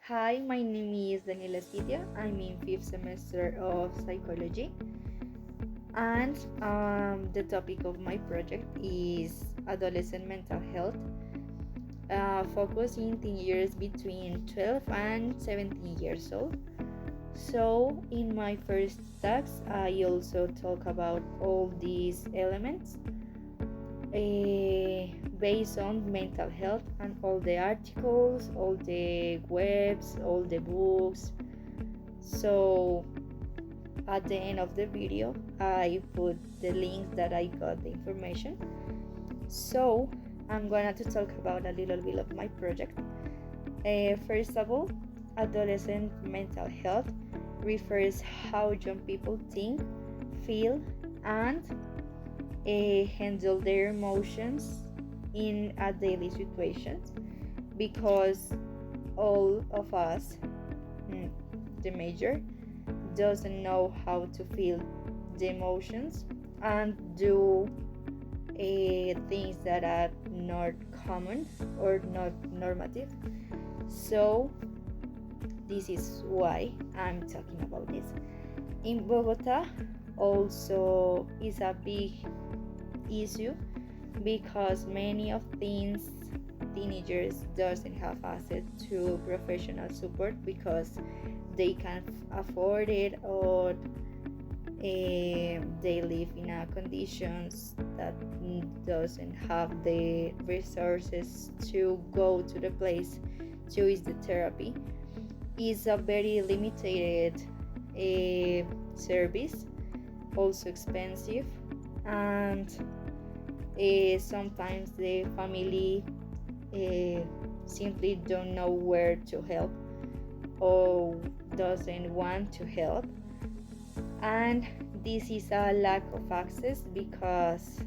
Hi, my name is Daniela Espitia. I'm in fifth semester of psychology, and the topic of my project is adolescent mental health, focusing teen years between 12 and 17 years old. So, in my first task, I also talk about all these elements based on mental health and all the articles, all the webs, all the books. So at the end of the video, I put the links that I got the information. So I'm going to talk about a little bit of my project. First of all, adolescent mental health refers how young people think, feel, and handle their emotions in a daily situation, because all of us, the major, doesn't know how to feel the emotions and do things that are not common or not normative. So this is why I'm talking about this. In Bogota also is a big issue because many of teenagers doesn't have access to professional support because they can't afford it, or they live in a conditions that doesn't have the resources to go to the place to use the therapy. Is a very limited service, also expensive, and sometimes the family simply don't know where to help or doesn't want to help. And this is a lack of access because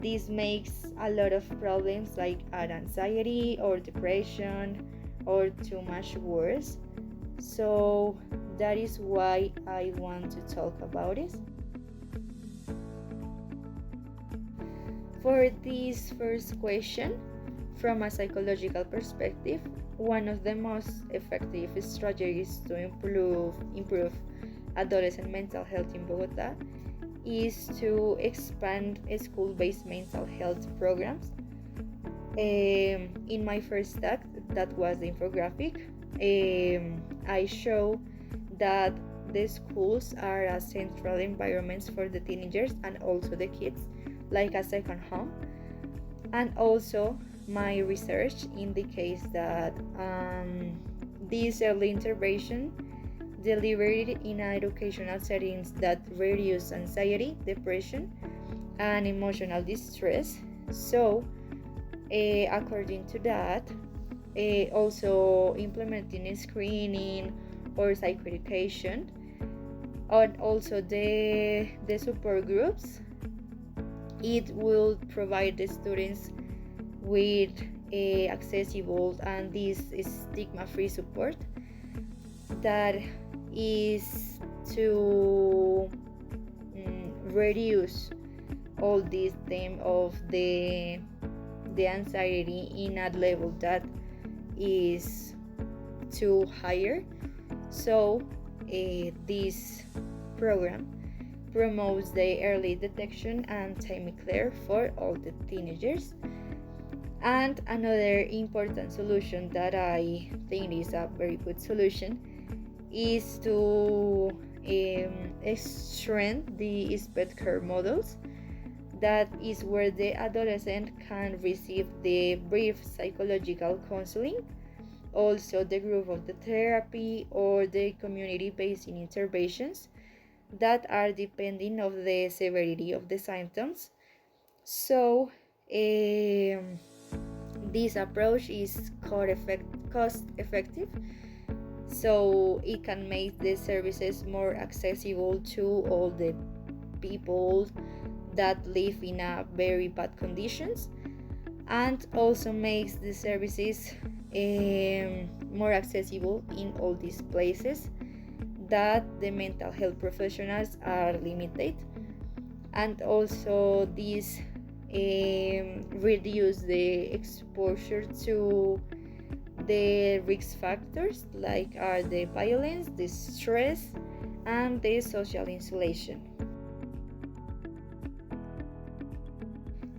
this makes a lot of problems like anxiety or depression or too much worse. So that is why I want to talk about it. For this first question, from a psychological perspective, one of the most effective strategies to improve adolescent mental health in Bogota is to expand school-based mental health programs. In my first talk, that was the infographic, I show that the schools are a central environments for the teenagers and also the kids, like a second home. And also my research indicates that this early intervention delivered in educational settings that reduce anxiety, depression, and emotional distress. So according to that, also implementing screening or psychoeducation, and also the support groups, it will provide the students with accessible and this stigma-free support that is to reduce all this theme of the anxiety in a level that is too higher. So this program promotes the early detection and timely care for all the teenagers. And another important solution that I think is a very good solution is to strengthen the expert care models. That is where the adolescent can receive the brief psychological counseling, also the group of the therapy or the community-based interventions that are depending of the severity of the symptoms. So this approach is cost effective, so it can make the services more accessible to all the people that live in a very bad conditions, and also makes the services more accessible in all these places that the mental health professionals are limited. And also this reduce the exposure to The risk factors like are the violence, the stress, and the social isolation.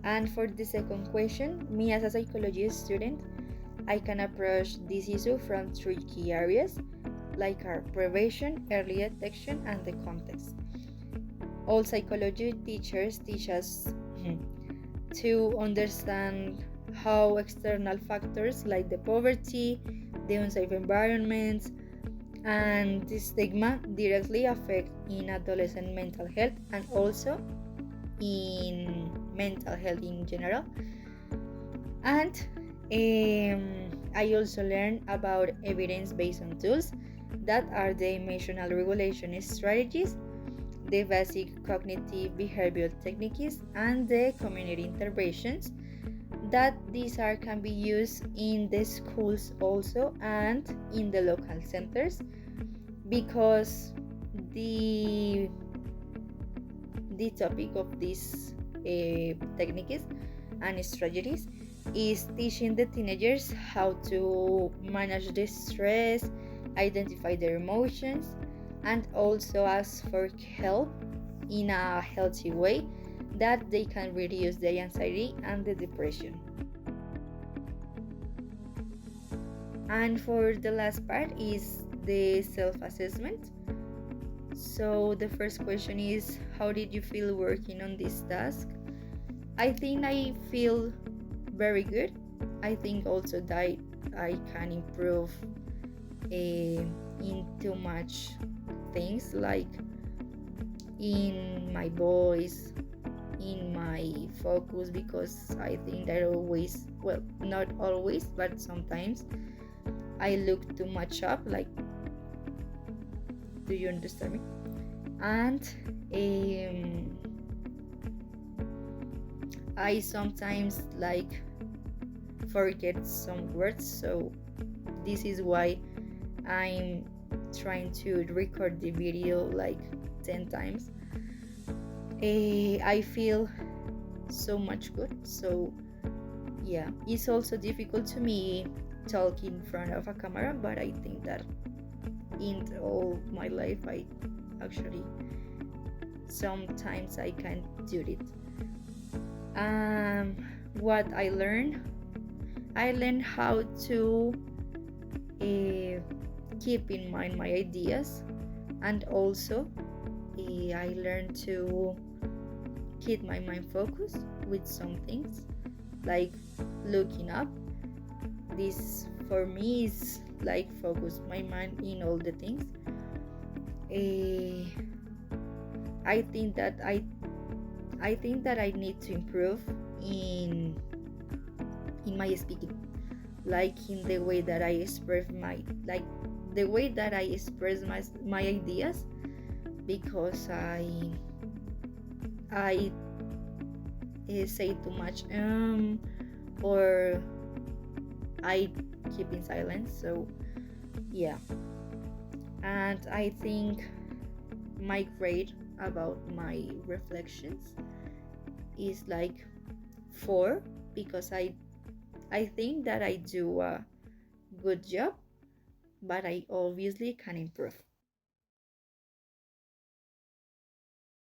And for the second question, me as a psychology student, I can approach this issue from three key areas like our prevention, early detection, and the context. All psychology teachers teach us to understand how external factors like the poverty, the unsafe environments, and the stigma directly affect in adolescent mental health and also in mental health in general. And I also learned about evidence-based on tools that are the emotional regulation strategies, the basic cognitive behavioral techniques, and the community interventions that these are can be used in the schools also and in the local centers, because the the topic of these techniques and strategies is teaching the teenagers how to manage the stress, identify their emotions, and also ask for help in a healthy way that they can reduce the anxiety and the depression. And for the last part is the self-assessment. So the first question is, how did you feel working on this task? I think I feel very good. I think also that I can improve in too much things like in my voice, in my focus, because I think that always, well, not always, but sometimes I look too much up. Like, do you understand me? And I sometimes like forget some words, so this is why I'm trying to record the video like 10 times. I feel so much good. So yeah, it's also difficult to me talk in front of a camera, but I think that in all my life I actually sometimes I can do it. What I learned how to keep in mind my ideas, and also I learned to keep my mind focused with some things like looking up. This for me is like focus my mind in all the things. I think that I need to improve in my speaking, like in the way that I express the way that I express my ideas, because I say too much or I keep in silence. So yeah, and I think my grade about my reflections is like 4, because I think that I do a good job, but I obviously can improve.